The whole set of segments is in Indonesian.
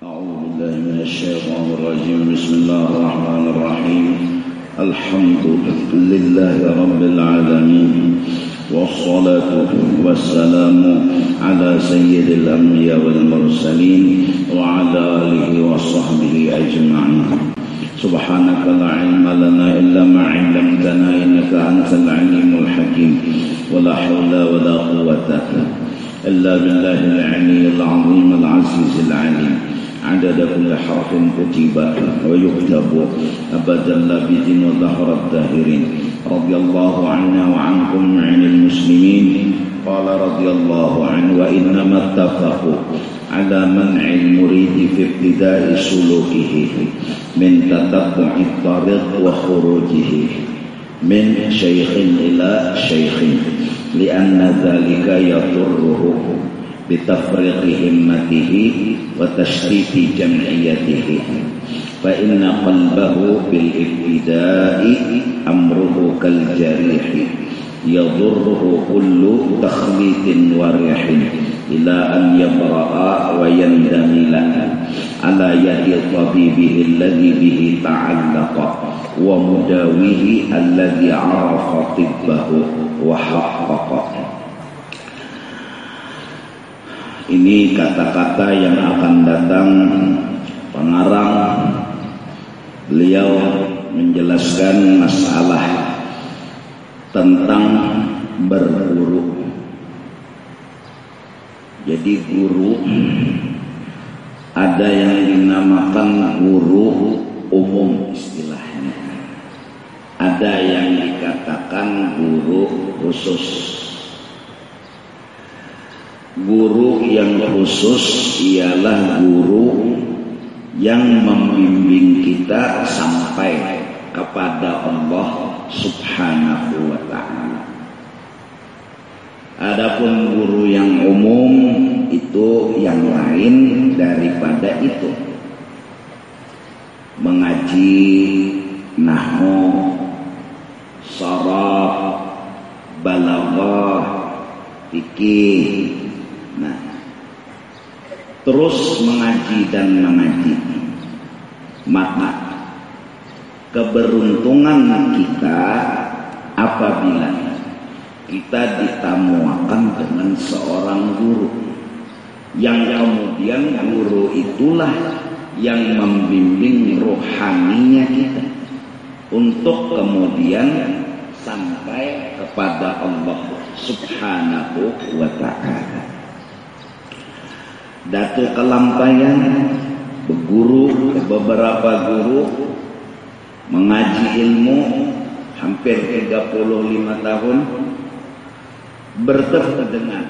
أعوذ بالله من الشيطان الرجيم بسم الله الرحمن الرحيم الحمد لله رب العالمين والصلاة والسلام على سيد الأنبياء والمرسلين وعلى آله وصحبه أجمعين سبحانك لا علم لنا إلا ما علمتنا إنك أنت العليم الحكيم ولا حول ولا قوة إلا بالله العلي العظيم العزيز العليم عدد كل حرف كتب ويكتب أبدا لابد وظهر الداهرين رضي الله عنا وعنكم عن المسلمين قال رضي الله عنه وإنما اتفقوا على منع المريد في ابتداء سلوكه من تتبع الطريق وخروجه من شيخ إلى شيخ لأن ذلك يضره بتفريق همته وتشتيت جمعيته فإن قلبه بالابتداء أمره كالجريح يضره كل تخليط وريح إلى أن يبرأ ويندمل على يد طبيبه الذي به تعلق ومداويه الذي عرف طبه وحقق. Ini kata-kata yang akan datang pengarang. Beliau menjelaskan masalah tentang berguru. Jadi guru ada yang dinamakan guru umum istilahnya. Ada yang dikatakan guru khusus. Guru yang khusus ialah guru yang membimbing kita sampai kepada Allah Subhanahu wa ta'ala. Adapun guru yang umum itu yang lain daripada itu. Mengaji nahwu, sharaf, balaghah, fikih. Nah, terus mengaji dan mengaji. Maka keberuntungan kita apabila kita ditamuakan dengan seorang guru yang kemudian guru itulah yang membimbing rohaninya kita untuk kemudian sampai kepada Allah Subhanahu wa ta'ala. Datuk Kelampayan berguru, beberapa guru mengaji ilmu hampir 35 tahun, bertemu dengan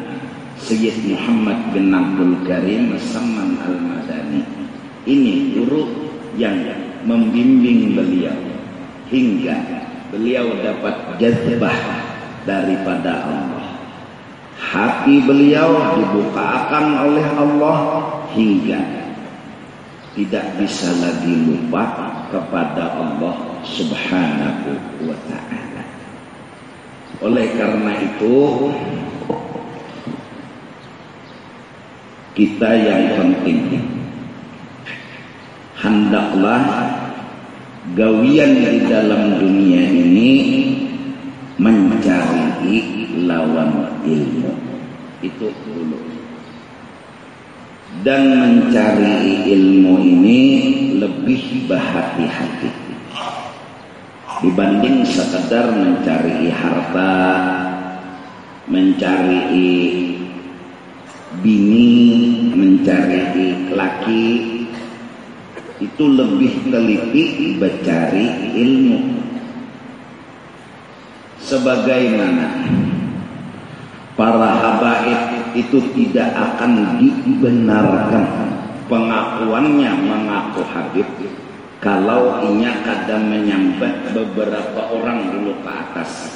Sayyid Muhammad bin Abdul Karim Samman Al-Madani. Ini guru yang membimbing beliau hingga beliau dapat jazbah daripada Allah. Hati beliau dibukakan oleh Allah hingga tidak bisa lagi lupa kepada Allah Subhanahu wa ta'ala. Oleh karena itu kita yang penting hendaklah gawian di dalam dunia ini mencari lawan ilmu itu dulu. Dan mencari ilmu ini lebih berhati-hati dibanding sekedar mencari harta, mencari bini, mencari laki. Itu lebih teliti mencari ilmu. Sebagaimana para habaib itu tidak akan dibenarkan pengakuannya mengaku habib kalau inya kadang menyambat beberapa orang dulu ke atas.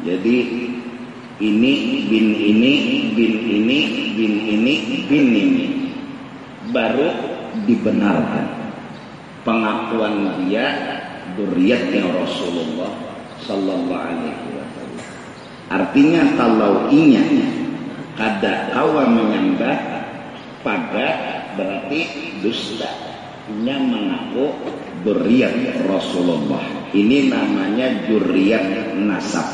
Jadi ini bin ini bin ini bin ini bin ini baru dibenarkan pengakuan dia dzurriyyatnya Rasulullah sallallahu alaihi wasallam. Artinya kalau inya kada kawa menyembah pada berarti dusta, nya mengaku dzurriyyat Rasulullah. Ini namanya dzurriyyat nasab.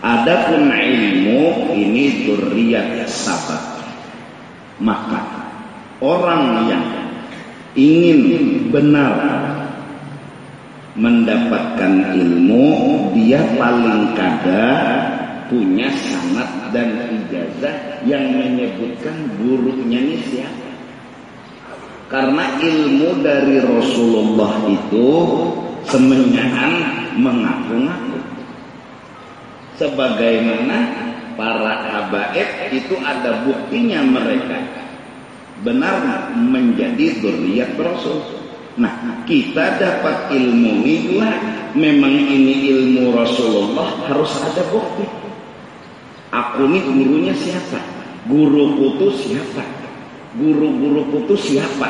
Adapun ilmu ini dzurriyyat sabab. Maka orang yang ingin benar mendapatkan ilmu, dia paling kada punya sanad dan ijazah yang menyebutkan gurunya ini siapa. Karena ilmu dari Rasulullah itu semenyahan mengaku-ngaku. Sebagaimana para habaib itu ada buktinya mereka benar menjadi dzurriyyat Rasul. Nah, kita dapat ilmu ini memang ini ilmu Rasulullah, harus ada bukti. Aku ini gurunya siapa? Guruku itu siapa? Guru-guruku itu siapa?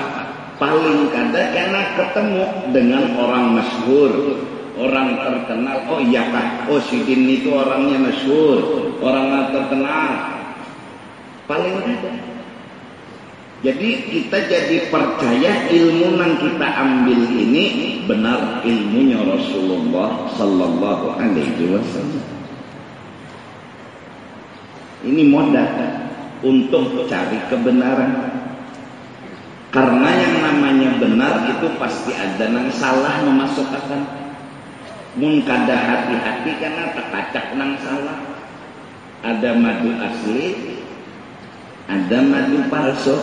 Paling kada karena ketemu dengan orang masyhur, orang terkenal. Oh iya Pak, oh si Din itu orangnya masyhur, orang terkenal. Paling kada. Jadi kita jadi percaya ilmu yang kita ambil ini benar ilmunya Rasulullah Sallallahu Alaihi Wasallam. Ini modal untuk cari kebenaran. Karena yang namanya benar itu pasti ada yang salah memasukkan. Mun kada hati-hati karena terkacak nang salah. Ada madu asli, ada madu palsu.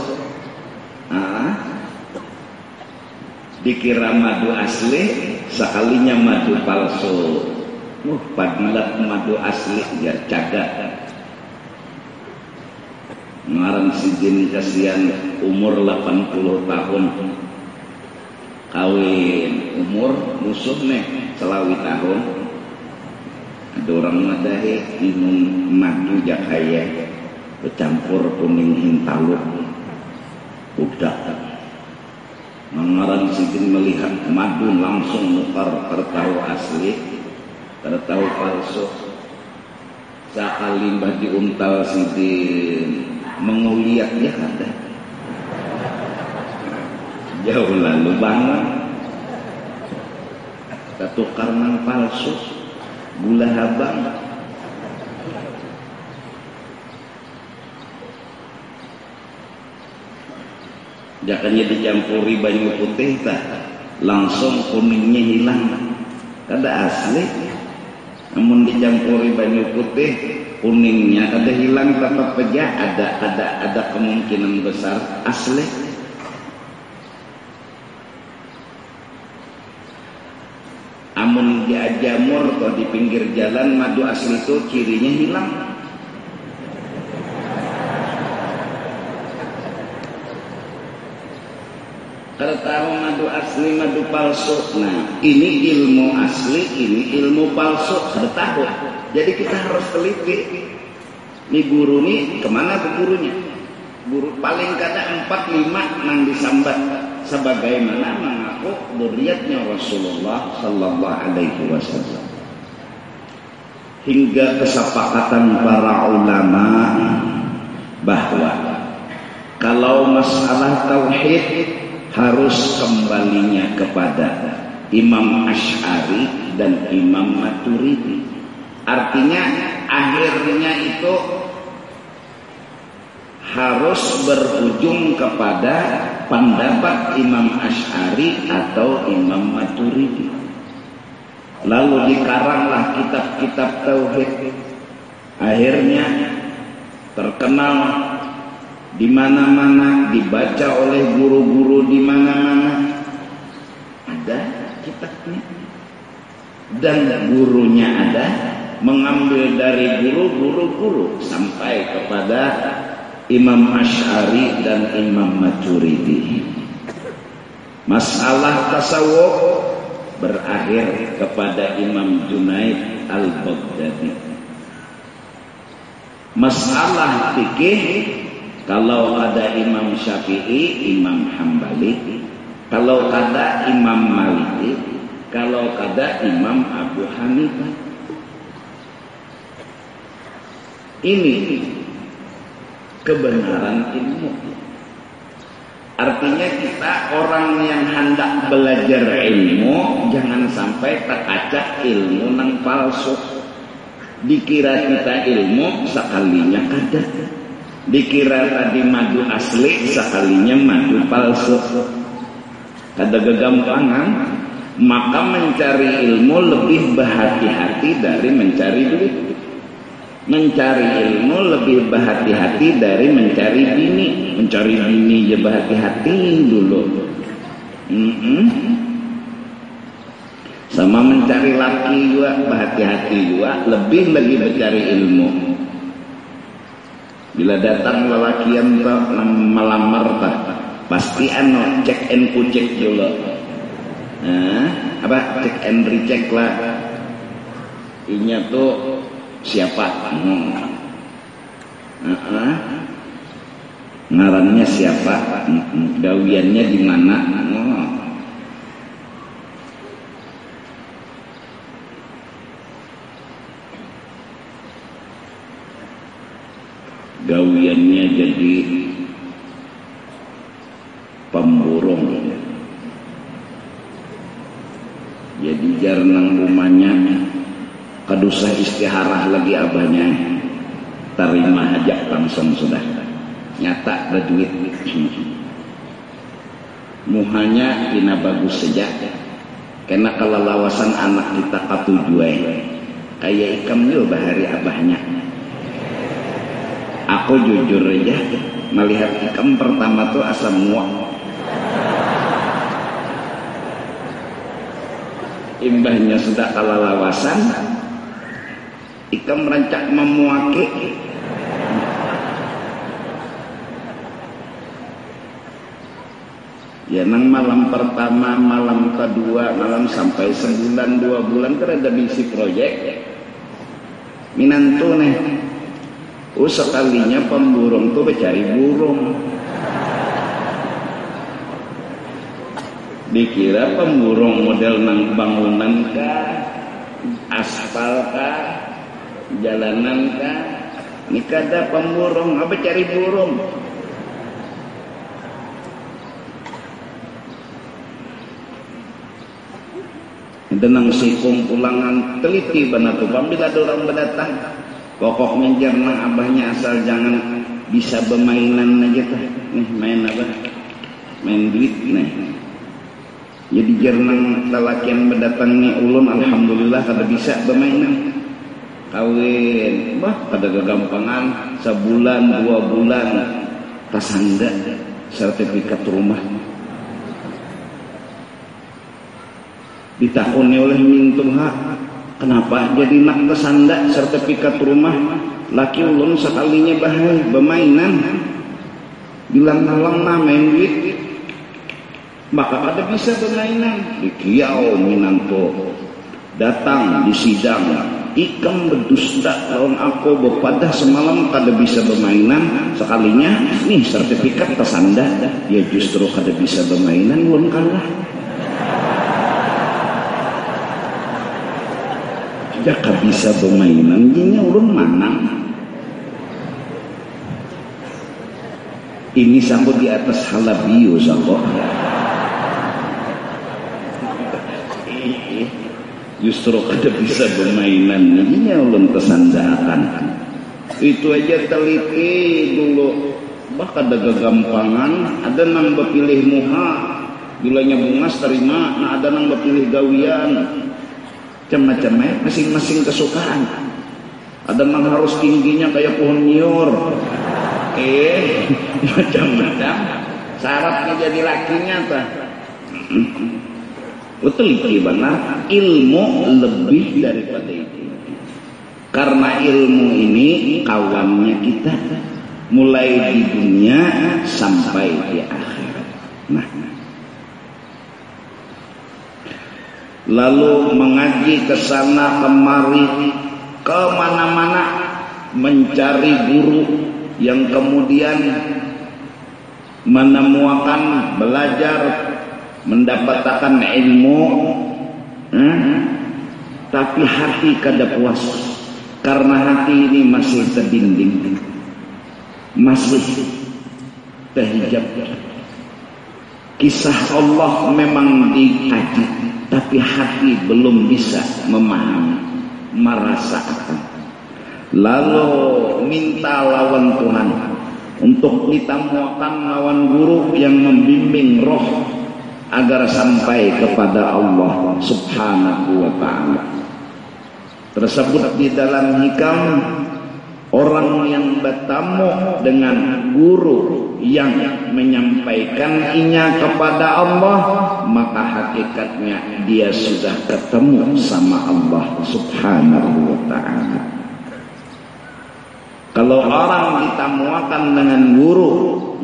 Dikira madu asli, sekalinya madu palsu. Padilat madu asli biar cagat. Ngaran si Jin kasihan umur 80 tahun kawin, umur musuh nih selawi tahun. Ada orang madahi minum madu jakaya bercampur kuning hintaluk. Udah mengarang sidin melihat madu langsung nukar tertahu asli tertahu palsu. Sakali mbah diuntal sidin menguliat dia kada jauh lalu banget ketukar nang palsu gula habang. Jakanya dicampuri banyu putih tak langsung kuningnya hilang, kada asli. Namun dicampuri banyu putih kuningnya kada hilang, tetap saja ada kemungkinan besar asli. Amun diajamur atau di pinggir jalan madu asli itu cirinya hilang. Kalau tahu madu asli, madu palsu. Nah, ini ilmu asli, ini ilmu palsu. Kalau tahu. Jadi kita harus teliti. Ini guru nih, kemana ke gurunya? Guru paling kada 4-5 nang disambat. Sebagaimana mengaku dzurriyyatnya Rasulullah Sallallahu Alaihi Wasallam. Hingga kesepakatan para ulama bahwa kalau masalah tauhid harus kembalinya kepada Imam Asy'ari dan Imam Maturidi. Artinya akhirnya itu harus berujung kepada pendapat Imam Asy'ari atau Imam Maturidi. Lalu dikaranglah kitab-kitab tauhid. Akhirnya terkenal di mana-mana, dibaca oleh guru-guru di mana-mana. Ada kitabnya. Dan gurunya ada, mengambil dari guru-guru sampai kepada Imam Asy'ari dan Imam Maturidi. Masalah tasawuf berakhir kepada Imam Junaid Al-Baghdadi. Masalah fikih kalau ada Imam Syafi'i, Imam Hambali, kalau kada Imam Maliki, kalau kada Imam Abu Hanifah. Ini kebenaran ilmu. Artinya kita orang yang hendak belajar ilmu jangan sampai terkaca ilmu nang palsu. Dikira kita ilmu sekalinya kada. Dikira tadi madu asli sekalinya madu palsu. Kada gegampangan. Maka mencari ilmu lebih berhati-hati dari mencari duit. Mencari ilmu lebih berhati-hati dari mencari bini. Mencari bini ya berhati-hati dulu. Sama mencari laki juga berhati-hati juga. Lebih lagi mencari ilmu. Bila datang lelakian melamar tak, pasti cek and kucek dulu. Cek and recheck lah. Inya tuh siapa? Ngarannya siapa? Gawiannya di mana? Gawiannya jadi pemburung. Jadi jarang rumahnya kadusah istiharah lagi abahnya, terima aja langsung sudah nyata ada duit. Muhanya ina bagus saja karena kalau lawasan anak kita katujuai kayak ikam juga bahari abahnya. Aku jujur aja melihat ikam pertama tuh asam muak. Imbahnya sudah kalah lawasan, ikam merancak memuaki. Ya nang malam pertama, malam kedua, malam sampai sebulan 2 bulan kan ada misi proyek. Minantu nih, sekalinya pemburung tuh mencari burung. Dikira pemburung model nang bangunan kah, aspal kah, jalanan kah. Ini kada pemburung, apa cari burung? Itu nang sikung pulangan teliti banatu. Bila ada orang berdatang, pokoknya jarang abahnya asal jangan bisa bermainan aja tuh. Nih main apa? Main duit nih. Jadi jarang lelakian mendatangi ulun, alhamdulillah kada bisa bermainan. Kawin, kada kegampangan sebulan 2 bulan tasanda sertifikat rumah. Ditakuni oleh mintum kenapa jadi nak tasanda sertifikat rumah? Laki ulun sekalinya bahaya bermainan. Bilang nalang main duit. Maka kada bisa bermainan. Dikiau minanto datang di sidang, ikam berdusta lawan aku berpadah semalam kada bisa bermainan. Sekalinya nih sertifikat tasanda, ya justru kada bisa bermainan ulun kalah. Ya kada bisa bermainan jadinya ulun manang. Ini sambut di atas halabiu sambut. Justru kada bisa bermainan ini ulun kesandakan. Itu aja teliti dulu. Bah kada kegampangan. Ada nang bepilih muha, bilanya bungas terima. Nah ada nang bepilih gawian, macam-macam masing-masing kesukaan. Ada nang harus tingginya kayak pohon nyior. Macam-macam. Syaratnya jadi lakinya tak. Betul benar, ilmu lebih daripada itu. Karena ilmu ini kawannya kita mulai di dunia sampai di akhirat. Nah, lalu mengaji ke sana kemari, ke mana-mana mencari guru yang kemudian menemukan belajar mendapatkan ilmu, tapi hati kada puas karena hati ini masih terdinding, masih terhijab, kisah Allah memang dikaji, tapi hati belum bisa memahami, merasakan. Lalu minta lawan Tuhan untuk ditamuakan lawan guru yang membimbing roh agar sampai kepada Allah Subhanahu wa ta'ala. Tersebut di dalam hikam, orang yang bertamu dengan guru yang menyampaikan inya kepada Allah, maka hakikatnya dia sudah ketemu sama Allah Subhanahu wa ta'ala. Kalau orang ditamuakan dengan guru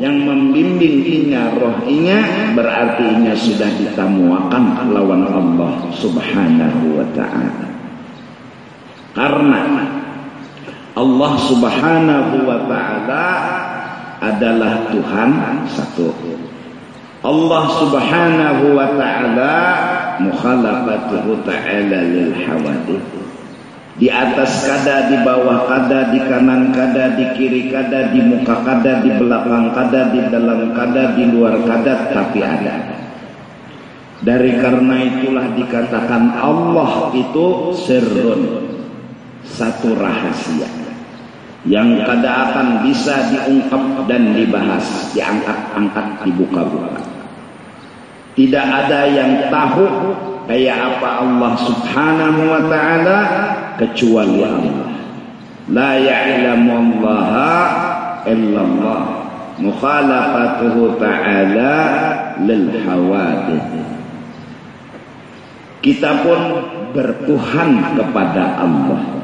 yang membimbing inya, roh inya, berarti inya sudah ditamuakan lawan Allah Subhanahu wa ta'ala. Karena Allah Subhanahu wa ta'ala adalah Tuhan satu. Allah Subhanahu wa ta'ala mukhalafatuhu ta'ala lil hawadith. Di atas kada, di bawah kada, di kanan kada, di kiri kada, di muka kada, di belakang kada, di dalam kada, di luar kada, tapi ada. Dari karena itulah dikatakan Allah itu sirrun, satu rahasia yang kada akan bisa diungkap dan dibahas, diangkat-angkat, dibuka-buka. Tidak ada yang tahu kayak apa Allah Subhanahu wa ta'ala kecuali Allah. La ya'lamu allaha illallah. Mukhalafatuhu ta'ala lil hawadith. Kita pun bertuhan kepada Allah.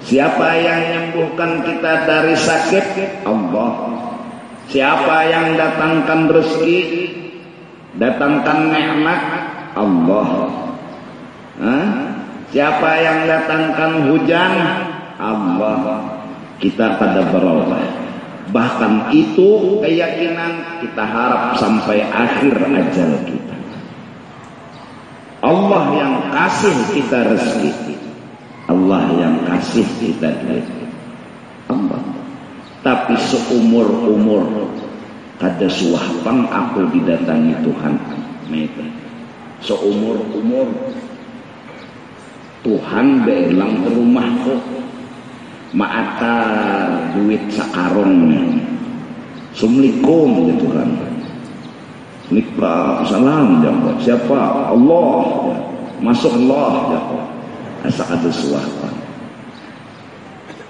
Siapa yang menyembuhkan kita dari sakit? Allah. Siapa yang datangkan rezeki, datangkan nikmat? Allah. Siapa yang datangkan hujan? Allah. Kita pada berubah. Bahkan itu keyakinan kita harap sampai akhir ajal kita. Allah yang kasih kita rezeki, Allah yang kasih kita duit, Allah. Tapi seumur-umur kada suahpang aku didatangi Tuhan. Seumur-umur Tuhan belang ke rumahku, maata duit sakarong, assalamualaikum ya Tuhan. Nikah salam jawab. Siapa? Allah. Masuk Allah jawab. Asa kada suahpang.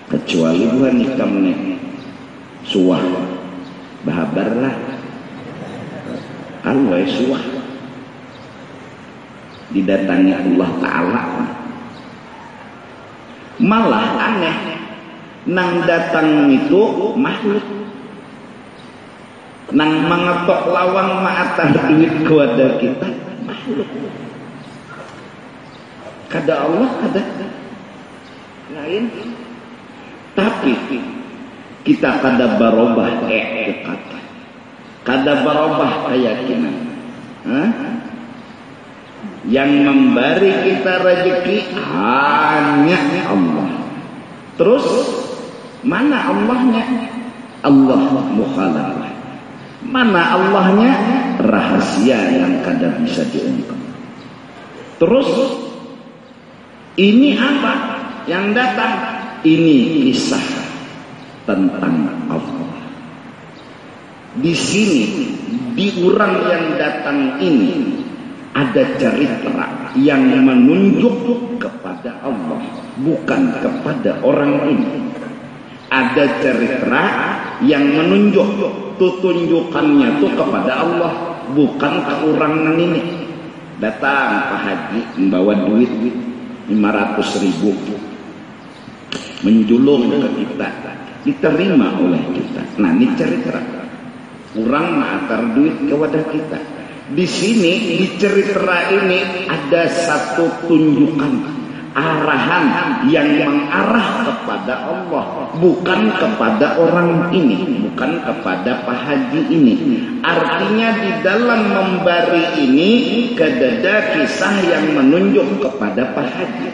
Kecuali bukan nikam nih suah bahabarlah kalau suah didatangi Allah Ta'ala. Malah aneh, nang datang itu makhluk, nang mengetok lawang ma'atar duit kepada kita makhluk. Kada Allah kada lain. Tapi kita kada berubah kata, kada berubah keyakinan. Yang memberi kita rezeki hanya Allah. Terus mana Allahnya? Allah mukhalafah. Mana Allahnya? Rahasia yang kada bisa diungkap. Terus ini apa yang datang? Ini kisah tentang Allah. Di sini di orang yang datang ini ada cerita yang menunjuk kepada Allah, bukan kepada orang ini. Ada cerita yang menunjuk, tunjukannya itu kepada Allah, bukan ke orang ini. Datang Pak Haji membawa duit 500.000, menjulung ke kita, diterima oleh kita. Nah ini cerita, orang mengantar duit kepada kita. Di sini di cerita ini ada satu tunjukan arahan yang mengarah kepada Allah, bukan kepada orang ini, bukan kepada Pak Haji ini. Artinya di dalam memberi ini kedada kisah yang menunjuk kepada Pak Haji.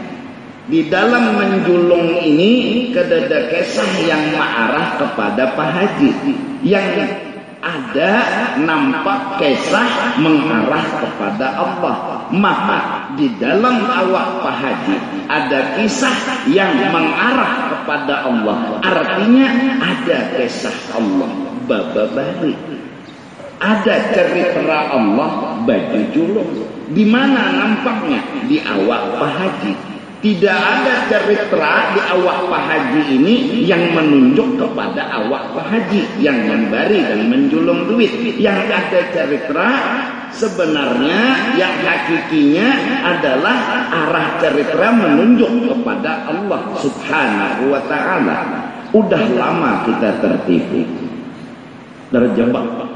Di dalam menjulung ini kedada kisah yang mengarah kepada Pak Haji. Yang ada ada nampak kisah mengarah kepada Allah. Maka di dalam awak Pak Haji ada kisah yang mengarah kepada Allah. Artinya ada kisah Allah baba balik. Ada cerita Allah baju julung. Di mana nampaknya? Di awak Pak Haji. Tidak ada cerita di awak Pak Haji ini yang menunjuk kepada awak Pak Haji yang memberi dan menjulung duit. Yang ada cerita sebenarnya yang hakikinya adalah arah cerita menunjuk kepada Allah Subhanahu wa ta'ala. Udah lama kita tertipu, terjebak.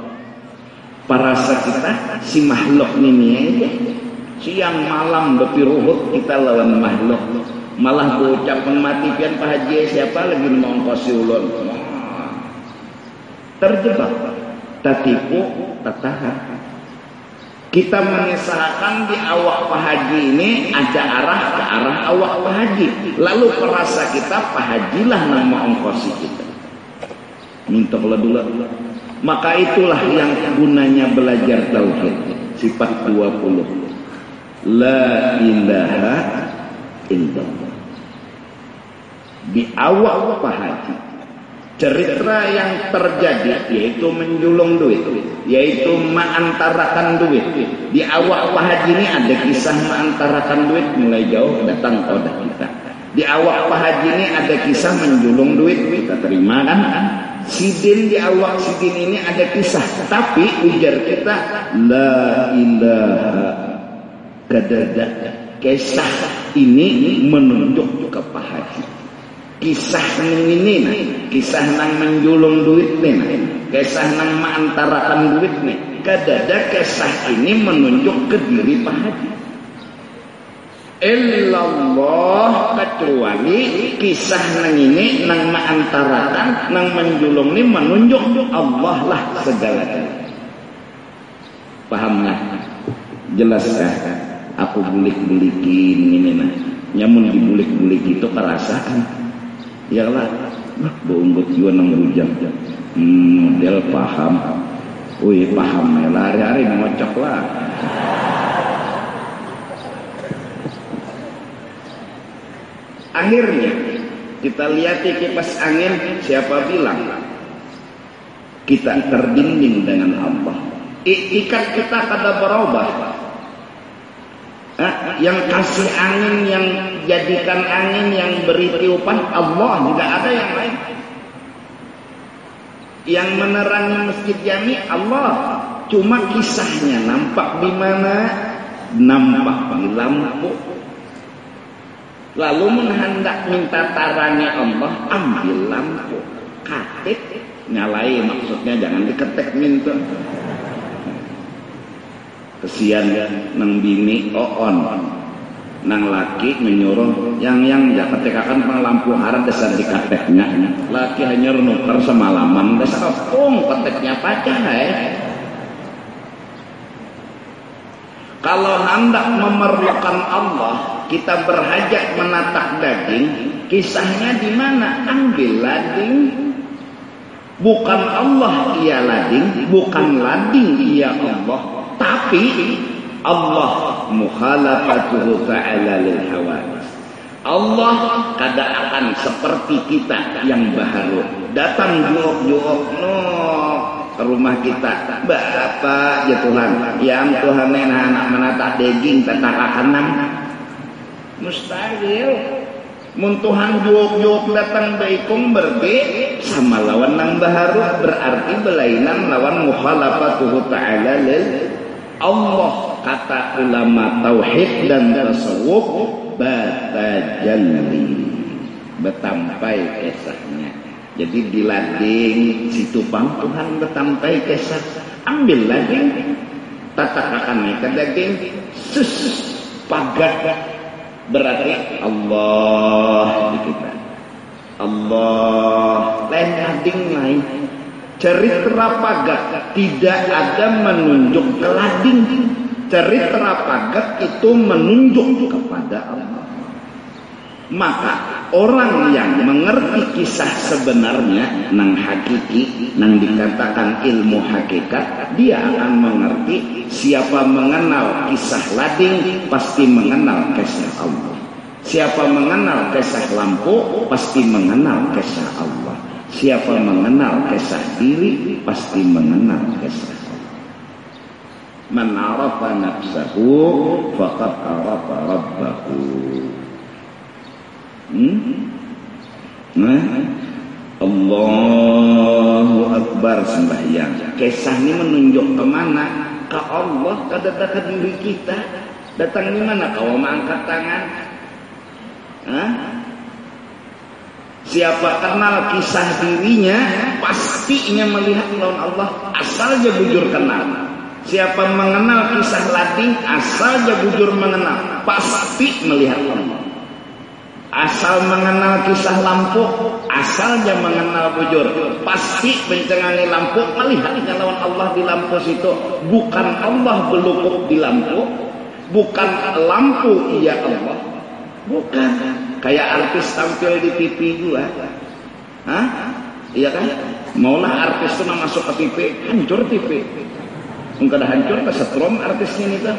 Parasa kita si makhluk ini aja. Siang malam bepiruhut kita lawan makhluk. Malah berucapan mati pian Pak Haji siapa lagi mau kosi ulun. Terjebak, tertipu, tertahan. Kita mengisahkan di awak Pak Haji ini ada arah ke arah awak Pak Haji. Lalu perasa kita Pak Hajilah nama ongkosi kita. Minta dulu. Maka itulah yang gunanya belajar tauhid. Sifat 20. La ilaha illallah. Di awal Pak Haji cerita yang terjadi yaitu menjulung duit, yaitu mengantarakan duit. Di awal Pak Haji ini ada kisah mengantarakan duit mulai jauh datang kepada kita. Di awal Pak Haji ini ada kisah menjulung duit, kita terima kan? Sidin di awal sidin ini ada kisah, tapi ujar kita la ilaha kadada. Kisah ini menunjuk ke Pak Haji. Kisah ini kisah nang menjulung duit nih, kisah nang mengantarakan duit nih. Kadada kisah ini menunjuk ke diri Pak Haji. Illallah, kecuali kisah nang ini nang mengantarakan nang menjulung ini menunjuk Allah lah segalanya. Pahamnya? Jelas kan? Aku bulik-bulikin ini nah. Nyamun dibulik-bulik itu perasaan. Ya lah, beunggut juga nang rujak. Dia paham. Wih paham ya, hari-hari ngocok lah. Akhirnya kita lihat kipas angin, siapa bilang kita terdinding dengan Allah. Ikat kita kada berubah. Yang kasih angin, yang jadikan angin, yang beri tiupan Allah, tidak ada yang lain. Yang menerangi Masjid Jami Allah. Cuma kisahnya nampak di mana? Nampak di lampu. Lalu menghendak minta tarangi Allah, ambil lampu, katik, nyalai, maksudnya jangan diketek minta. Kesian nang bini oon, nang laki menyuruh yang jangan ketekakan pang lampu harat dasar diketeknya. Laki hanya nukar semalaman dasar opung keteknya pacah Kalau hendak memerlukan Allah, kita berhajat menatak daging. Kisahnya di mana? Ambil lading. Bukan Allah ia lading, bukan lading ia Allah. Tapi Allah mukhalafatuhu ta'ala lil hawadis. Allah kada akan seperti kita yang baharu. Datang juok-juok ke rumah kita. Bapak ya Tuhan, yang Tuhan anak menata daging tetakakan mustahil. Mun Tuhan juok-juok datang baikung berbe sama lawan nang baharu, berarti belainan lawan mukhalafatuhu ta'ala lil Allah. Kata ulama tauhid dan tasawuf batajalli, betampai kisahnya. Jadi di lading situ bang Tuhan betampai kisah. Ambil lading, tatakakan mereka daging, pagat, berarti Allah di kita. Allah lain lading lain. Cerita pagat tidak ada menunjuk ke lading. Cerita pagat itu menunjuk kepada Allah. Maka orang yang mengerti kisah sebenarnya nang hakiki, nang dikatakan ilmu hakikat, dia akan mengerti siapa mengenal kisah lading pasti mengenal kisah Allah. Siapa mengenal kisah lampu pasti mengenal kisah Allah. Siapa mengenal kisah diri pasti mengenal kisah Allah. Man arafa nafsahu faqad arafa rabbahu. Allahu Akbar sembahyang. Kisah ini menunjuk kemana? Ke Allah, ke diri kita. Datang di mana? Kau mengangkat tangan. Siapa kenal kisah dirinya, pastinya melihat lawan Allah. Asal dia bujur kenal. Siapa mengenal kisah lading, asal dia bujur mengenal, pasti melihat Allah. Asal mengenal kisah lampu, asal dia mengenal bujur, pasti bencengangi lampu, melihat lawan Allah di lampu situ. Bukan Allah belukuk di lampu, bukan lampu iya Allah, bukan. Kayak artis tampil di TV gua, iya kan? Maulah artis itu masuk ke TV, hancur TV. Enggak ada hancur, kesetrum artisnya itu.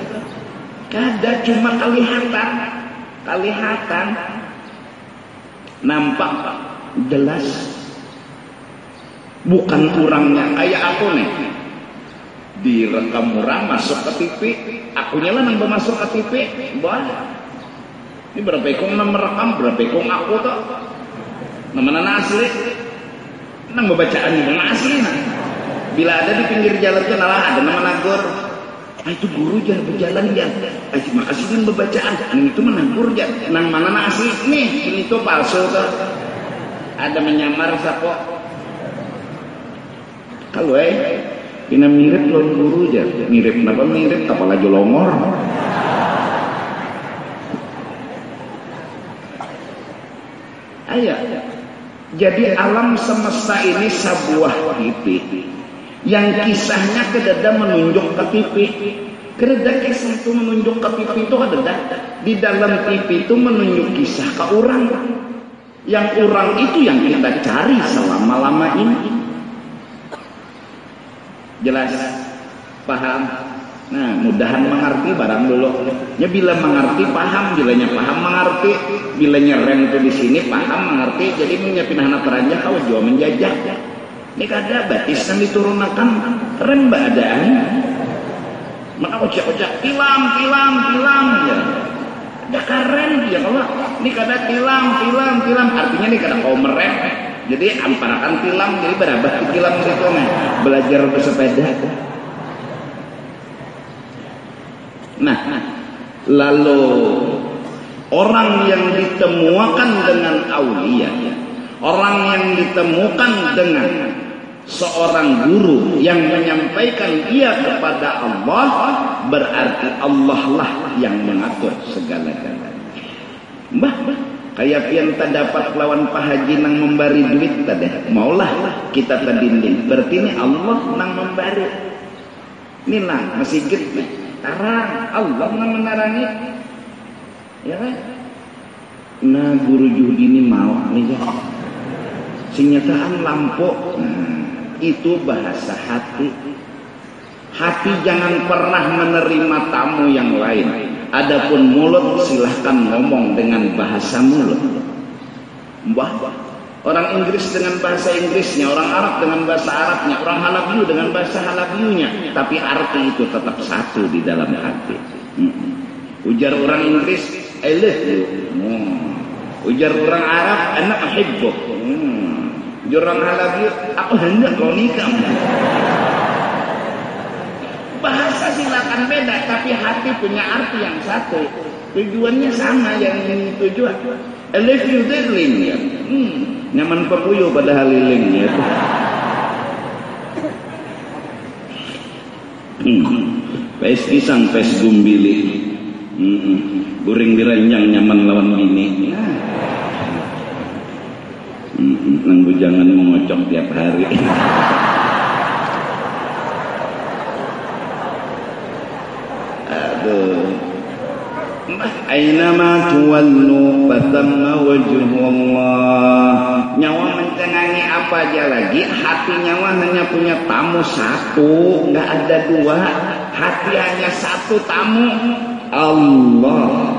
Kada cuma kelihatan. Nampak jelas, bukan orangnya. Kayak aku nih, direkam orang masuk ke TV, akunya lah nang masuk ke TV, boleh. Ini berapa ekong nang merekam, berapa ekong aku tuh, namanya asli, nang bacaan yang asli nah. Bila ada di pinggir jalan itu ada nama nagur. Itu guru jangan berjalan ya. Makasih din bacaan. Itu menagur ya. Nang mana asli nih, ini tuh palsu tuh. Ada menyamar sapo. Kalau ini mirip lawan guru ya. Mirip kenapa mirip? Kepala jolongor. Ayo. Jadi alam semesta ini sebuah titik yang kisahnya kedada menunjuk ke TV. Kedada kisah itu menunjuk ke TV itu kedada. Di dalam TV itu menunjuk kisah ke orang. Yang orang itu yang kita cari selama-lama ini. Jelas? Paham? Nah, mudahan mengerti barang dulu. Ya bila mengerti paham, bilanya paham mengerti, bilanya rem itu di sini paham mengerti. Jadi menyiapin anak peranjak kau jual menjajah. Ini kada batis yang diturunkan rem badan. Maka ojak tilam ya. Ada keren ya kalau ini kada tilam artinya ini kada kau merem. Jadi amparakan tilam jadi berabah tilam itu nih belajar bersepeda. Nah, lalu orang yang ditemukan dengan aulia, orang yang ditemukan dengan seorang guru yang menyampaikan dia kepada Allah, berarti Allah lah yang mengatur segala-galanya. Mbah, kayak yang tak dapat lawan Pak Haji nang memberi duit tadi, maulah kita terdinding. Berarti ini Allah nang memberi. Ini nang masih gitu. Tarang Allah nggak menarangi, ya kan? Nah guru judi ini mau nih ya. Sinyataan lampu, itu bahasa hati. Hati jangan pernah menerima tamu yang lain. Adapun mulut silahkan ngomong dengan bahasa mulut. Mbah, orang Inggris dengan bahasa Inggrisnya, orang Arab dengan bahasa Arabnya, orang Halabiu dengan bahasa Halabiunya, tapi arti itu tetap satu di dalam hati. Ujar orang Inggris, I love you. Ujar orang Arab, anak ahibbuk. Ujar orang Halabiu, aku hendak kau nikah. Bahasa silakan beda, tapi hati punya arti yang satu. Tujuannya sama, yang ini tujuan. I love you darling ya. Nyaman pepuyo pada haliling ya. Pes pisang, pes gumbili. Goreng diranjang nyaman lawan bini. Nang bujangan mengocok tiap hari. Aduh. Ainama tuwallu fatamma wajhullah. Nyawa mencengangi apa aja lagi, hati nyawa hanya punya tamu satu, nggak ada dua. Hati hanya satu tamu, Allah.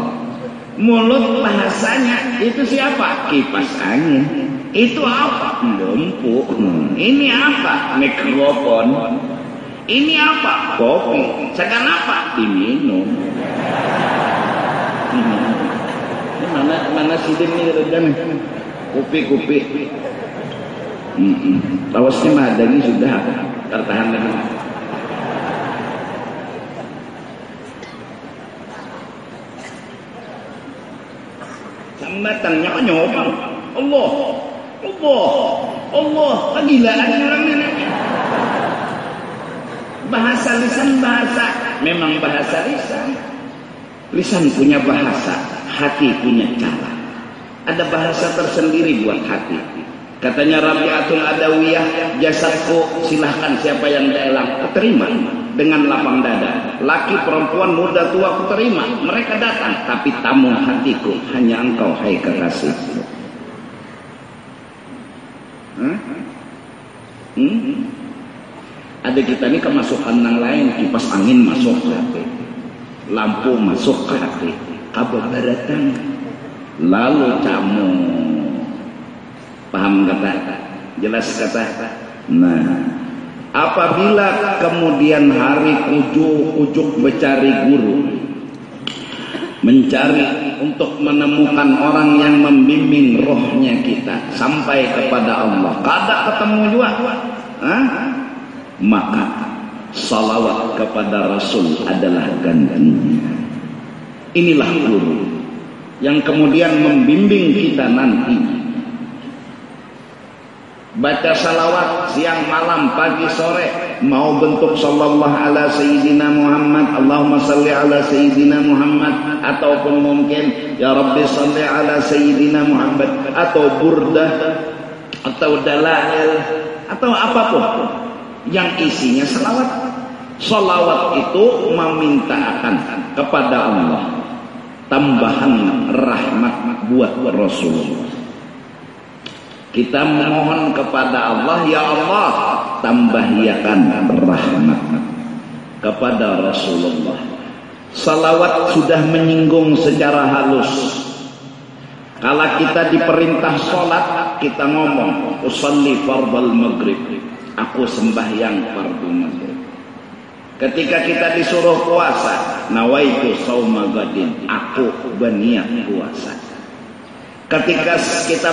Mulut bahasanya itu siapa? Kipas angin. Itu apa? Lampu. Ini apa? Mikrofon. Ini apa? Kopi. Sekarang apa? Diminum. Mana sidim ini redan? Kopi. Tawasnya mah ada ini sudah tertahan lagi. Sambatannya nyoba. Allah, kegilaan orang ini. Bahasa lisan memang bahasa lisan. Lisan punya bahasa, hati punya cara. Ada bahasa tersendiri buat hati. Katanya Rabi'atul Adawiyah, jasadku silahkan siapa yang dalam terima dengan lapang dada. Laki, perempuan, muda, tua aku terima. Mereka datang, tapi tamu hatiku hanya engkau, hai kekasihku. Ada kita ini kemasukan yang lain, kipas angin masuk ke hati, lampu masuk ke hati, kabaratan, lalu kamu paham kata, jelas kata. Nah, apabila kemudian hari ujuk mencari guru, mencari untuk menemukan orang yang membimbing rohnya kita sampai kepada Allah, kada ketemu juga, maka salawat kepada Rasul adalah gantinya. Inilah guru yang kemudian membimbing kita nanti. Baca salawat siang malam pagi sore, mau bentuk sallallahu ala sayyidina Muhammad, Allahumma salli ala sayyidina Muhammad, ataupun mungkin ya Rabbi salli ala sayyidina Muhammad, atau burdah, atau dalail, atau apapun yang isinya salawat. Salawat itu memintakan kepada Allah tambahan rahmat buat Rasulullah. Kita memohon kepada Allah, ya Allah, tambahkan rahmat kepada Rasulullah. Salawat sudah menyinggung secara halus. Kalau kita diperintah sholat, kita ngomong usolli fardal maghrib, aku sembahyang fardu maghrib. Ketika kita disuruh puasa, nawaitu shauma ghadin, aku berniat puasa. Ketika kita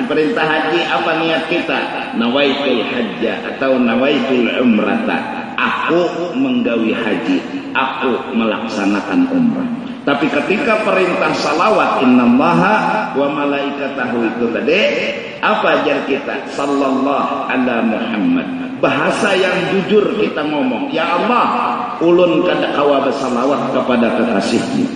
diperintah haji, apa niat kita? Nawaitul hajja atau nawaitul umrata, aku menggawi haji, aku melaksanakan umrah. Tapi ketika perintah salawat, innallaha wa malaikatahu, itu tadi apa ajar kita? Sallallahu ala Muhammad. Bahasa yang jujur kita ngomong, ya Allah, ulun kada kawa bersalawat kepada kekasihmu,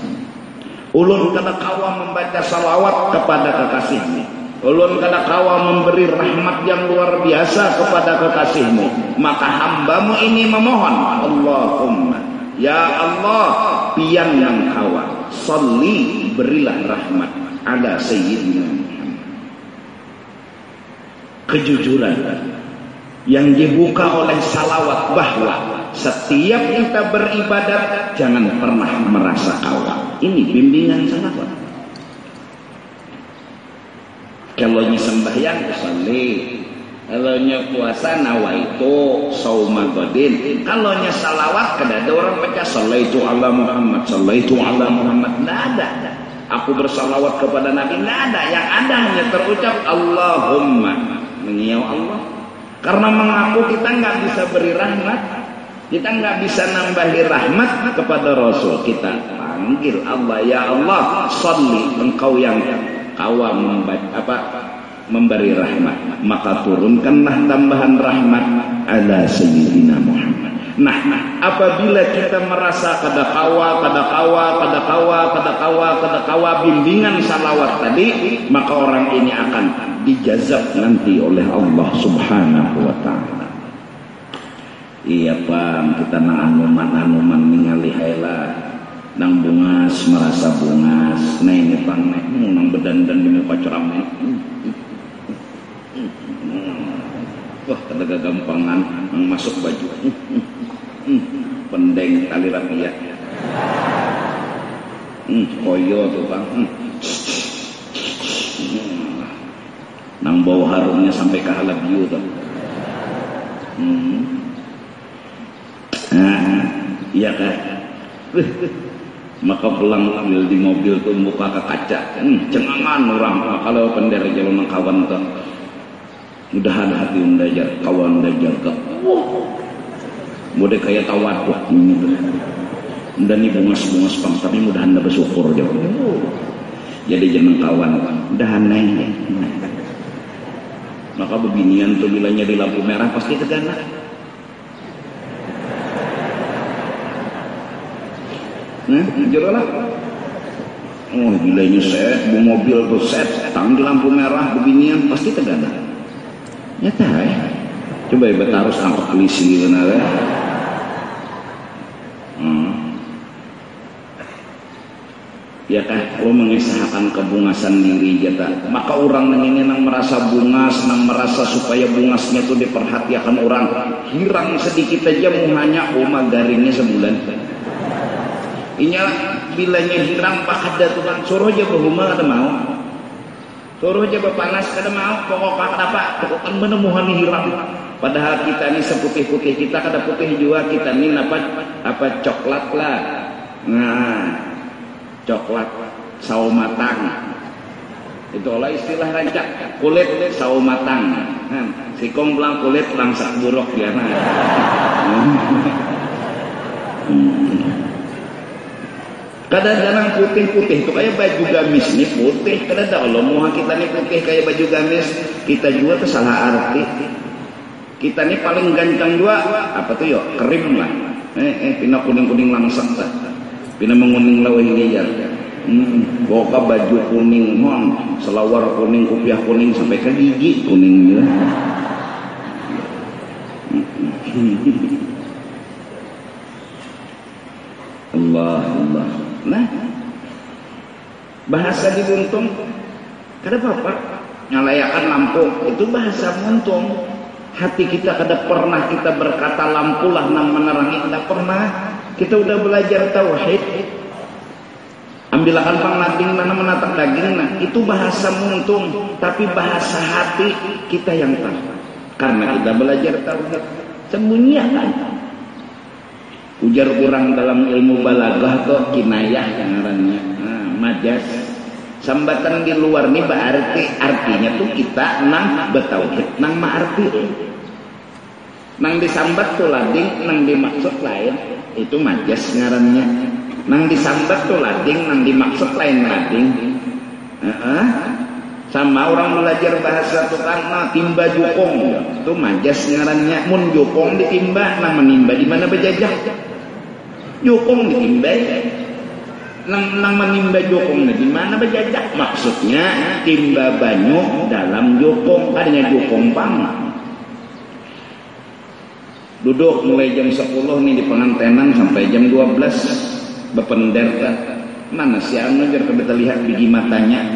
ulun kada kawa membaca salawat kepada kekasihmu, ulun kada kawa memberi rahmat yang luar biasa kepada kekasihmu. Maka hambamu ini memohon, Allahumma, ya Allah, pian yang kawa salli, berilah rahmat ala sayyidina Muhammad. Kejujuran yang dibuka oleh salawat, bahwa setiap kita beribadat jangan pernah merasa awal. Ini bimbingan salawat. Kalau sembahyang usolli, kalau puasa nawaitu shauma ghadin, kalau salawat kada ada orang baca sallaitu ala Muhammad, sallaitu ala Muhammad, tidak ada. Aku bersalawat kepada Nabi, tidak ada. Yang ada hanya terucap Allahumma, mengiau Allah. Karena mengaku kita nggak bisa beri rahmat, kita nggak bisa nambahi rahmat kepada Rasul. Kita panggil Allah, ya Allah, salli, engkau yang kawa memberi rahmat, maka turunkanlah tambahan rahmat ala sayyidina Muhammad. Nah, apabila kita merasa kada kawa bimbingan salawat tadi, maka orang ini akan dijazab nanti oleh Allah Subhanahu wa ta'ala. Iya Pak, kita nang anuman ningali haila nang bungas merasa bungas neng pang nang bedan-bedan di muka ceramah. Wah kada gagampangan nang masuk baju. Pendeng tali rapia. Koyo tuh bang. Nang bau harumnya sampai ke halabiu tuh. Iya kan? Maka pulang ambil di mobil tuh buka ke kaca, cengangan orang kalau pendera jalan kawan tuh. Mudahan hati undajar kawan undajar ke. Mudah kayak tawaduk gitu. Dan ini bungas-bungas pang tapi mudahan dah bersyukur jauh. Jadi jangan kawan, mudahan neng. Maka beginian tuh bilanya di lampu merah pasti tegana. Jurulah. Oh bilanya set, bu mobil tuh set, tang di lampu merah beginian pasti tegana. Nyata ya. Coba ibu harus angkat polisi benar ya. Ya kan, kalau mengisahkan kebungasan diri jata, maka orang ini nang merasa bungas, nang merasa supaya bungasnya itu diperhatikan orang, hirang sedikit aja muhanya oma garingnya sebulan. Inya bilanya hirang pak ada tuh kan, suruh aja berhuma kada mau, suruh aja berpanas kada mau, pokok kada pak, pokokkan menemuhan hirang. Padahal kita ini seputih-putih kita kada putih juga, kita ini apa coklat lah, nah. Coklat sawo matang itu olah istilah rancak kulit sawo matang sikong belang kulit langsak buruk ya nah. Kadang-kadang putih-putih itu kayak baju gamis nih putih kadang-kadang Allah mau kita nih putih kayak baju gamis kita juga tuh salah arti kita nih paling gancang juga apa tuh yuk krim lah pina kuning-kuning langsak lah pina menguning lawih liar boka baju kuning selawar kuning kopiah kuning sampai ke gigi kuning juga Allah nah bahasa di buntung kada apa-apa nyalayakan lampu itu bahasa buntung hati kita kada pernah kita berkata lampu lah nang menerangi kada pernah. Kita udah belajar tauhid. Ambilakan panglading mana menatap daging nah itu bahasa muntung tapi bahasa hati kita yang tahu. Karena kita belajar tauhid. Sembunyikan. Ujar kurang dalam ilmu balaghah kok kinayah yang ngarannya. Majas. Sambatan di luar nih berarti artinya tuh kita nang bertauhid nang ma'arti. Nang disambat tuh lading nang dimaksud lain. Itu majas ngarannya nang disambat tuh lading nang dimaksud lain lading sama orang belajar bahasa tukang timba jukong itu majas ngarannya mun jukong ditimba nang menimba di mana berjajah jukong ditimba nang menimba jukong di mana berjajah maksudnya timba banyu dalam jukong adanya jukong pang duduk mulai jam 10 nih di pengantenan sampai jam 12 bepender mana si anu jar kita lihat biji matanya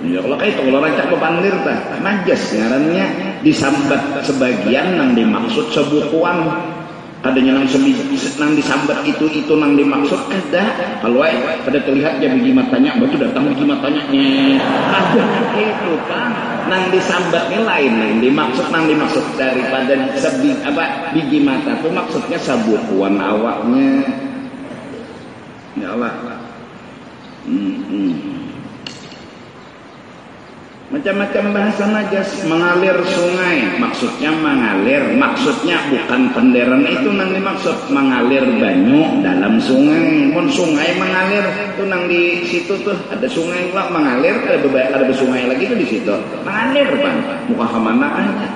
ya kalau kayak itu kalau rancak bepandir majas ngarannya disambat sebagian nang dimaksud sebukuan kadanya nang disambat itu nang dimaksud kada kalau pada terlihat ya biji matanya betul datang biji matanya ada itu kan nang disambatnya lain nang dimaksud daripada biji mata itu maksudnya sabukuan awaknya ya Allah macam-macam bahasa majas mengalir sungai maksudnya bukan penderan itu nang dimaksud mengalir banyu dalam sungai mun sungai mengalir itu nang di situ tuh ada sungai lah mengalir ada sungai lagi tuh di situ mengalir bang muka kemana aja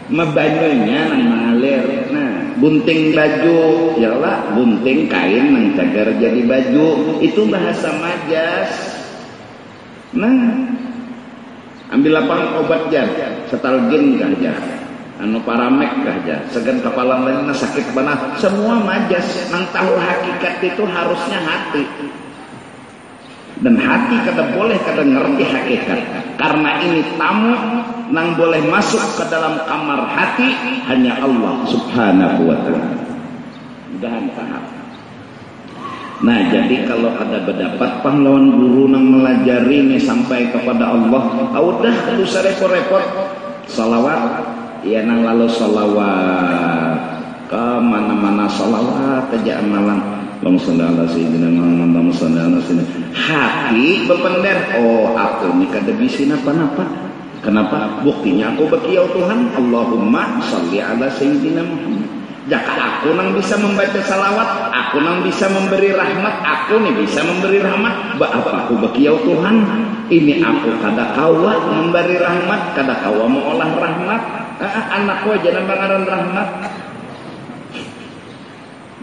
banyunya nang mengalir nah bunting baju ya lah bunting kain nang cagar jadi baju itu bahasa majas nah ambil lapang obat jar setalgin kah jar anu paramek aja segan kepala lainnya sakit banget semua majas. Nang tahu hakikat itu harusnya hati, dan hati kada boleh kada ngerti hakikat. Karena ini tamu nang boleh masuk ke dalam kamar hati hanya Allah subhanahu wa ta'ala. Mudahan paham. Nah, jadi kalau ada berdapat pahlawan guru nang melajari ini sampai kepada Allah, udah tidak usah repot-repot. Salawat, ya nang lalu salawat ke mana-mana salawat aja amalan. Allahumma shalli ala sayyidina Muhammad, Allahumma shalli ala sayyidina. Hati bepender, aku ini kada bisa napa-napa. Kenapa? Buktinya aku bekiau Tuhan. Allahumma shalli ala sayyidina Muhammad. Jika aku nang bisa membaca salawat, aku nang bisa memberi rahmat, aku nih bisa memberi rahmat. Apa aku bekiau Tuhan? Ini aku kada kawa memberi rahmat, kada kawa mau olah rahmat. Anakku aja nambangaran rahmat.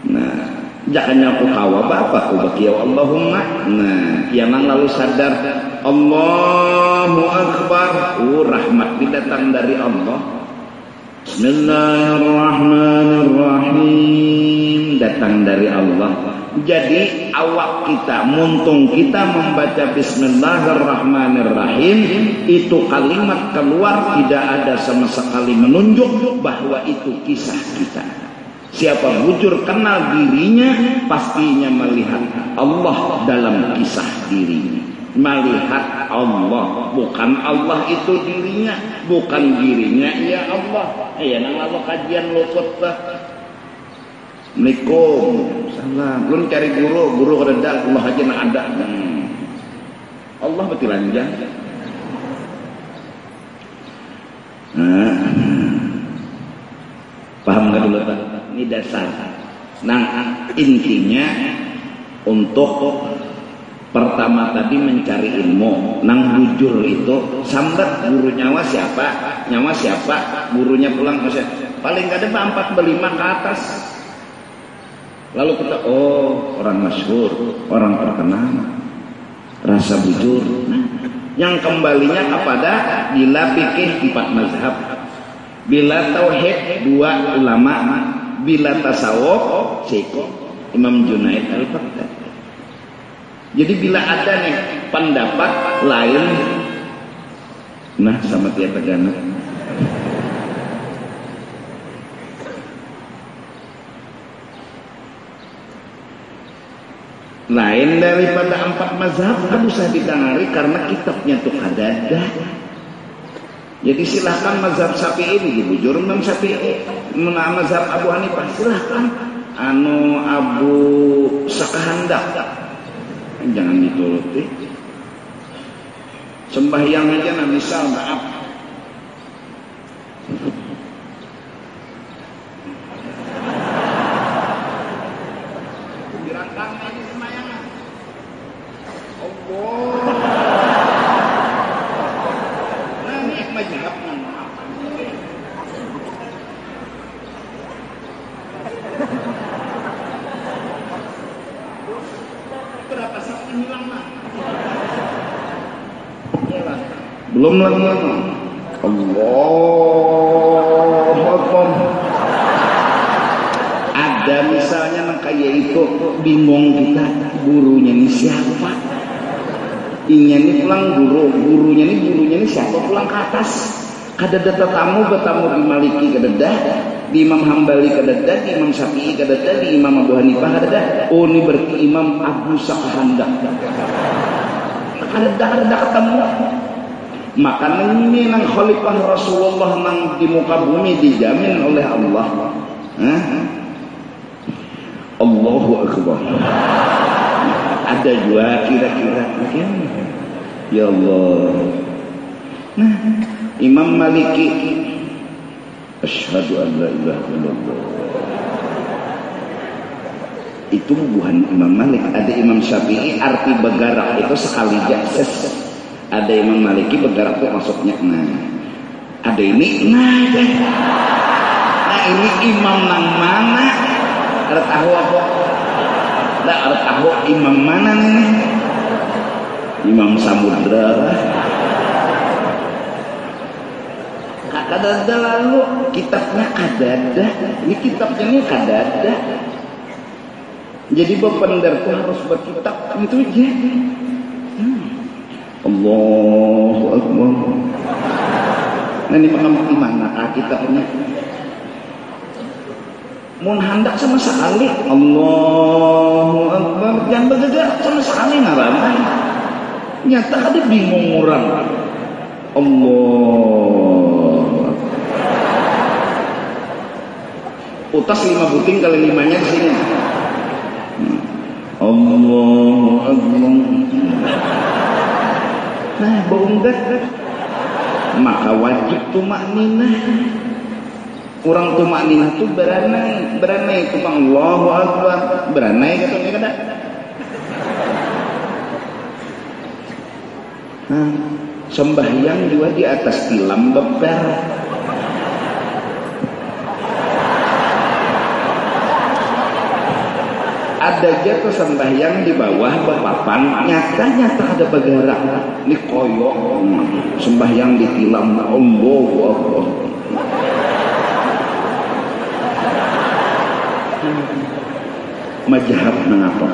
Nah, jangan aku kawa apa aku bekiau Allahumma. Nah, yang lalu sadar Allahu Akbar. Rahmat datang dari Allah. Bismillahirrahmanirrahim, datang dari Allah. Jadi awak kita, muntung kita membaca Bismillahirrahmanirrahim, itu kalimat keluar tidak ada sama sekali menunjuk bahwa itu kisah kita. Siapa bujur kenal dirinya, pastinya melihat Allah dalam kisah dirinya. Melihat Allah, bukan Allah itu dirinya, bukan dirinya ya Allah. Nang lalu kajian luput lah. Assalamualaikum, salam. Belum cari guru kereda, Allah aja nak ada. Allah betul aja. Paham nggak dulu? Ini dasar. Nah, intinya untuk pertama tadi mencari ilmu, nang bujur itu sambat guru nyawa siapa, gurunya pulang maksudnya paling kada 4-5 ke atas. Lalu kita orang masyhur, orang terkenal, rasa bujur. Nah, yang kembalinya kepada bila fikih 4 mazhab, bila tauhid 2 ulama, bila tasawuf Syekh Imam Junaid Al-Baghdadi. Jadi bila ada nih pendapat lain, nah sama tiap tegana, lain daripada 4 mazhab, kan usah ditangari karena kitabnya tuh ada. Jadi silahkan mazhab Syafi'i dibujur Imam Syafi'i, mazhab Abu Hanifah silahkan, Abu Sakahandak jangan dituruti. Sembahyang aja nah misal maaf dirangkang aja sembahyang Allah. Nah ini majhab maaf. Berapa sih hilang mah? Belum lama. Allahu Akbar. Ada misalnya nang kayak itu bingung kita, gurunya ini siapa? Ini pulang gurunya ini siapa pulang ke atas? Kadada tamu bertamu di Maliki kadada, di Imam Hambali kadada, di Imam Syafi'i kadada, di Imam Abu Hanifah kadada. Ini berarti Imam Abu Sakahandak. Kadada ketemu. Maka ini nang khalifah Rasulullah nang di muka bumi dijamin oleh Allah. Allahu Akbar. Ada juga kira-kira mungkin. Ya Allah. Nah, Imam Maliki asyhadu an la ilaha illallah. Itu bukan Imam Malik. Ada Imam Syafi'i arti bergerak itu sekali jakses. Ada Imam Maliki bergerak itu maksudnya nah. Ada ini nah ini imam nang mana? Ada tahu apa? Ada tahu imam mana nih? Imam Samudra. kadada lalu kitabnya kadada. Ini kitabnya ini kadada. Jadi bepenдар tuh harus berkitab itu aja. Allahu Akbar. Nah ini mana kitabnya? Mun handak sama sekali Allahu Akbar, jangan bergerak sama sekali ngaranna. Nyata ada bingung orang. Allah. Utas 5 puting kali 5-nya di sini. Allahu Akbar. Nah, beunggah maka wajib tumakninah. Orang tumakninah tuh beranai itu Allahu Akbar, beranai katanya kada. Nah, sembahyang juga di atas tilam beber. Ada jatuh sembahyang di bawah bepapan, nyata ada bergerak. Ini koyok sembahyang di tilam Allahu Akbar. Majhab mengapa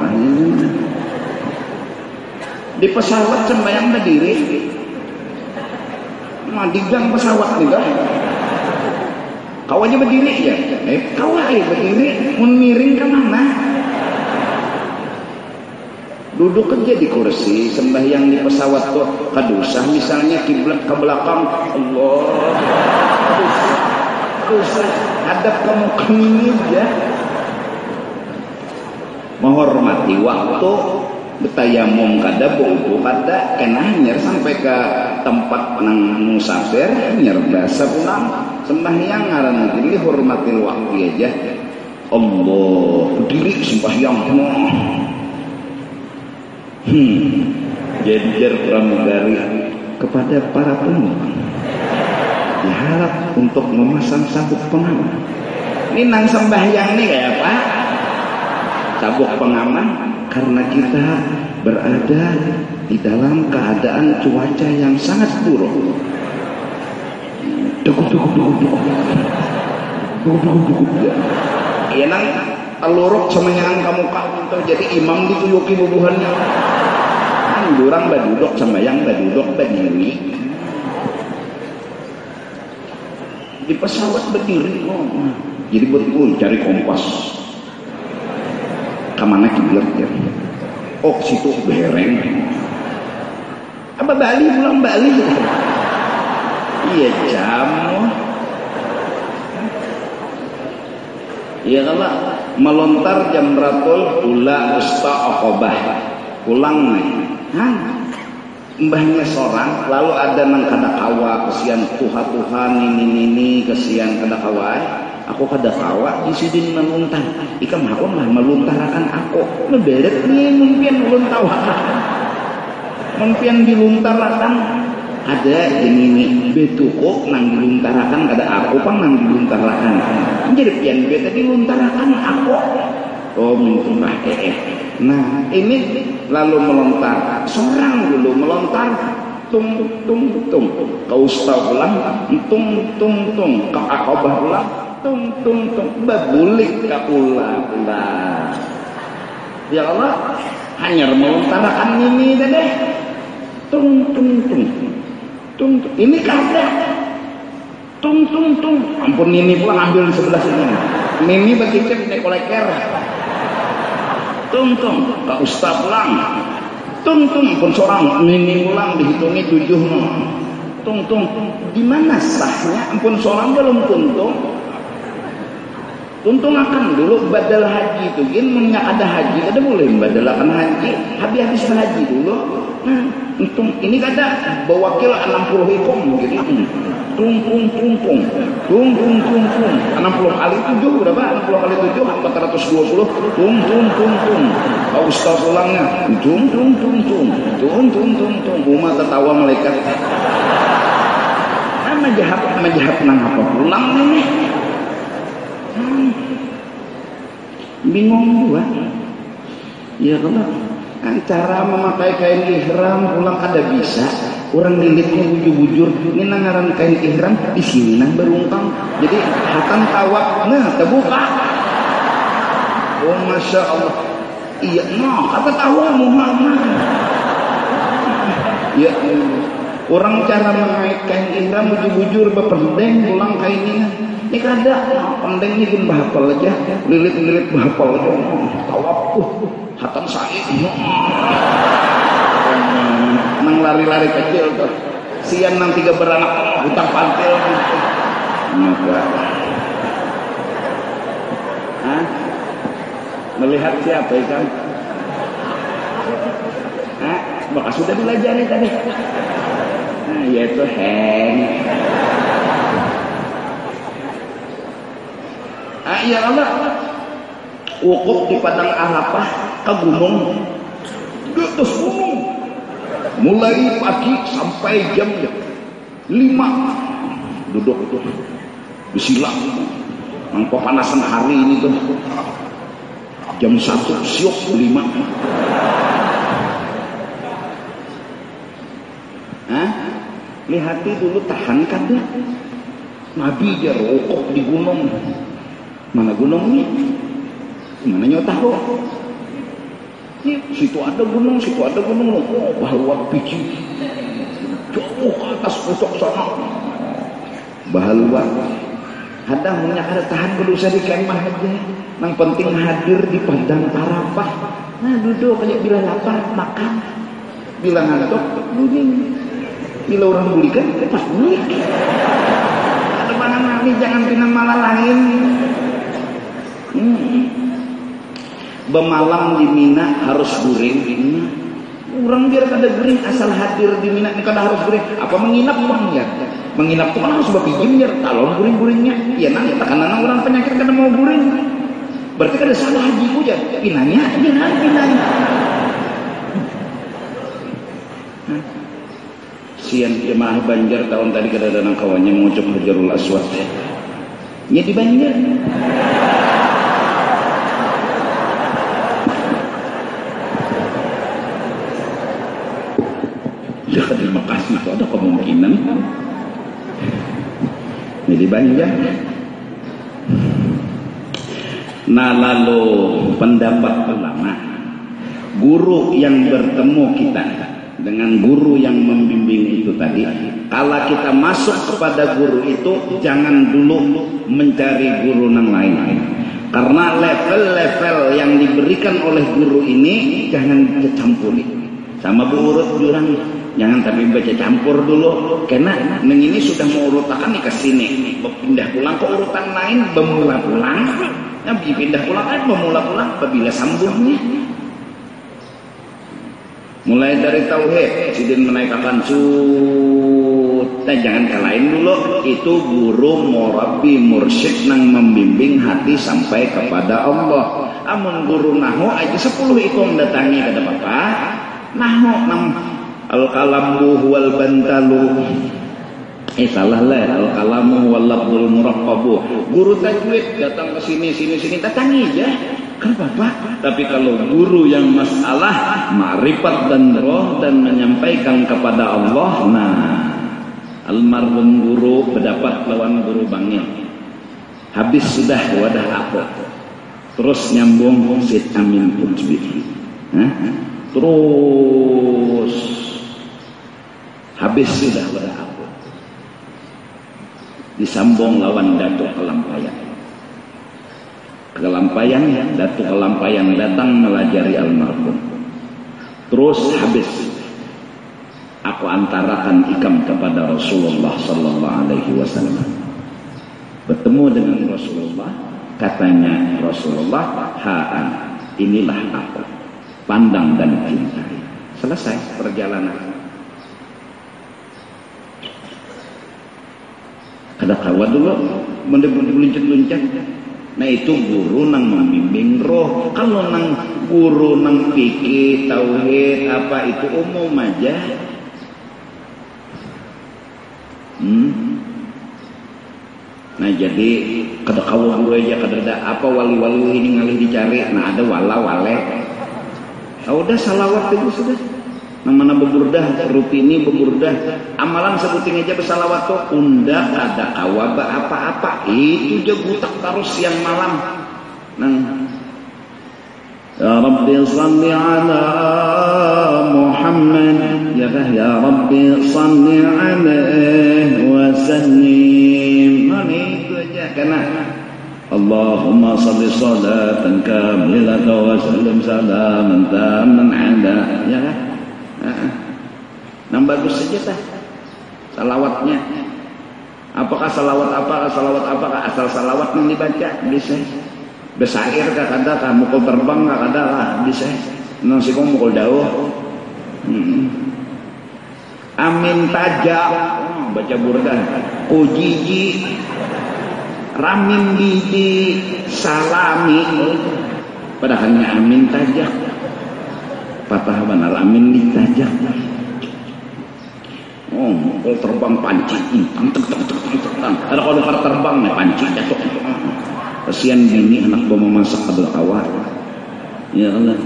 di pesawat sembahyang berdiri, di gang pesawat nih kan, kau aja berdiri ya, kau aja berdiri, miring ke mana? Duduk aja di kursi sembahyang di pesawat tuh, kadusah misalnya kiblat ke belakang, Allah, kadusah, hadap kamu ke ini ya. Menghormati waktu betayamum kada bobo kada kena nyer sampai ke tempat nang musafir nyer basa pulang sembahyang ngaran jadi hormati waktu aja. Allah berdiri sembahyang jejer pramugari kepada para penumpang diharap untuk memasang sabuk pengaman. Ini nang sembahyang nih kayak apa? Sabuk pengaman karena kita berada di dalam keadaan cuaca yang sangat buruk. Dukuk. Ya nang aluruk semenyangan kamu gitu. Jadi imam dituyuki bubuhannya. Kan durang baduduk sembayang baduduk berdiri. Di pesawat berdiri. Jadi betul cari kompas. Kemana kiblat ya? Oh situ bereng. Apa Bali pulang Bali? Iya jamu. Iya kalau melontar jamratul ula usta aqabah. Pulang nih. Mbahnya seorang lalu ada nang kada kawa kesian Tuhan ini kesian kada kawa. Aku kada kawa disidin meluntar ikam haon lah meluntarakan aku leberet nih mungkin mungkin diluntarakan ada jenini betukuk nang diluntarakan kada aku pang nang diluntarakan jadi pian beta diluntarakan aku oh mungkin lah nah ini lalu melontar seorang dulu melontar tung kau ustaz ulang tung kau akobah ulang tung babulik ka ulah ya Allah hanya melontarkan ini deh tung ini kada tung ampun ini pulang ambil sebelah sini ini bagi cek nek koleker tung ka ustaz pulang tung pun seorang ini pulang dihitungi 7 tung di mana sahnya ampun seorang belum Untung akan dulu badal haji itu, punya ada haji, kada boleh badalakan haji, habis haji dulu. Nah, untung ini kada bawakil 60 ekor gitu. Tung 60 kali 7 berapa? 60 kali 7 420. Tung. Kau ustaz ulangnya. Tung. Umat tertawa malaikat. Majahab nang apa pulang ini? Bingung juga ya kalau cara memakai kain ihram pulang ada bisa orang lilitnya bujur-bujur ini nangaran kain ihram di sini nang berungkang jadi hatam tawaf nah terbuka. Oh masya Allah iya no kata tawa Muhammad ya orang cara mengait kain ihram bujur-bujur bependeng pulang kainnya ini kada pendeng ini pun bahapal aja lilit-lilit bahapal aja tawaf hatam sa'i nang lari-lari kecil tuh sian nang 3 beranak hutang pantil gitu. Hah? Melihat siapa ikan? Hah? Maka sudah dilajari tadi. Nah, yaitu heng. Ya Allah. Wukuf di padang Arafah ke gunung. Di atas gunung. Mulai pagi sampai jam 5 duduk bersilang nang pemanasan hari ini tuh jam 1 siok 5 lihati dulu tahan kada Nabi dia rokok di gunung mana gunungnya mana nyo tahu situ ada gunung oh bahwa biji jauh ke atas pucuk sana bahalwa ada punya ada tahan berusaha di kemah aja yang penting hadir di padang Arafah nah duduk kayak bila lapar makan bila ngantuk bunyi bila orang bulikan pas bulik ada mana nanti jangan pinang malah lain Bemalam di Mina harus guring. Orang biar kada guring asal hadir di Mina ini kada harus guring. Apa menginap bang ya? Menginap tuh kan harus bapijim biar talon guring-guringnya. Ya nanti karena orang penyakit kada mau guring. Berarti kada salah haji ku ya. Pinanya. Sian jemaah Banjar tahun tadi kada ada kawannya mengucap Hajarul Aswad ya. Nya di Banjar. Terima kasih itu ada kemungkinan jadi Banjar. Nah lalu pendapat ulama guru yang bertemu kita dengan guru yang membimbing itu tadi kalau kita masuk kepada guru itu jangan dulu mencari guru yang lain karena level-level yang diberikan oleh guru ini jangan dicampuri sama bu urut jurang. Jangan tapi baca campur dulu karena neng ini sudah mau urutakan nih ke sini pindah pulang ke urutan lain bermula pulang ya pindah pulang kan bermula pulang apabila sambungnya mulai dari tauhid sidin menaikkan suta jangan kalahin dulu itu guru murabi mursyid nang membimbing hati sampai kepada Allah amun guru nahu aja 10 itu mendatangi kata bapak nahu nam al-kalamu wal bantalu salah lah al-kalamu wal lafzul muraqqabu guru tajwid datang ke sini datangi aja kan Bapak tapi kalau guru yang masalah ma'rifat dan roh dan menyampaikan kepada Allah nah almarhum guru berdapat lawan guru bangil habis sudah wadah aku terus nyambung Syed Amin Putbi terus habis sudah pada aku disambung lawan Datuk Kelampayan Datuk Kelampayan datang melajari almarhum terus habis aku antarakan ikam kepada Rasulullah sallallahu alaihi wasallam bertemu dengan Rasulullah katanya Rasulullah haan inilah aku pandang dan cintai selesai perjalanan kada kawan dulu meluncet-luncet nah itu guru nang membimbing roh kalau nang guru nang fikih tauhid apa itu umum aja nah jadi kada kawan guru aja kada ada apa wali-wali ini ngalih dicari nah ada wala-wale udah salawat itu sudah nang mana beburdah rutini beburdah amalan sebuting aja bersalawat tuh undak ada kawaba apa-apa itu jagutak terus siang malam nang ya Rabbi salli ala Muhammad ya Rabbi salli alaihi wa sallim itu aja karena Allahumma salli salatan kamilatan wa sallim salaman taman ala ya kan nang bagus saja tah salawatnya apakah salawat apakah asal salawat yang dibaca bisa besair kah kada kah mukul terbang kah kada lah bisa nang sikong mukul dauh amin tajak baca burdah ujiji ramin bidi salami padahalnya amin tajak patah benar amin ditajak mukul terbang panci ada kalau terbang nih panci jatuh kasihan bini anak bawa memasak adalah awal ya Allah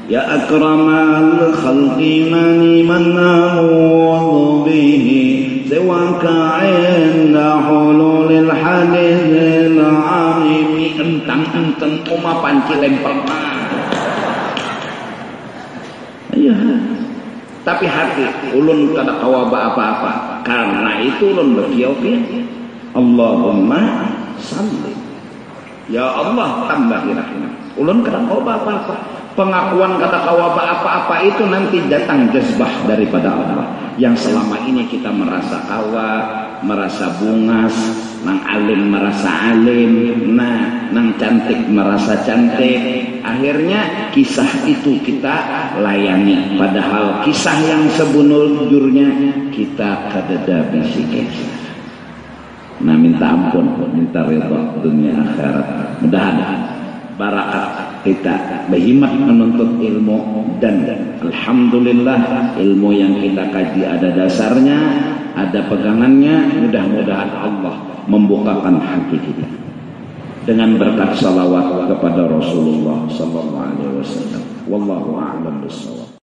ya akramal khalqi mani mannahu bihi sewaka inda hululil hadithil amimi entang oma panci lempar iya tapi hati ulun kada kawaba apa-apa karena itu ulun berkiau Allahumma salli ya Allah tambah rahmat ulun kada kawaba apa-apa pengakuan kada kawaba apa-apa itu nanti datang jazbah daripada Allah yang selama ini kita merasa kawa merasa bungas nang alim merasa alim nang cantik merasa cantik akhirnya kisah itu kita layani padahal kisah yang sebenarnya kita kadada bisi kisah nah minta ampun minta ridha dunia akhirat mudah-mudahan barakat kita berhimmat menuntut ilmu dan alhamdulillah ilmu yang kita kaji ada dasarnya ada pegangannya mudah-mudahan Allah membukakan hati kita dengan berkat salawat kepada Rasulullah sallallahu alaihi wasallam wallahu a'lam bissawab.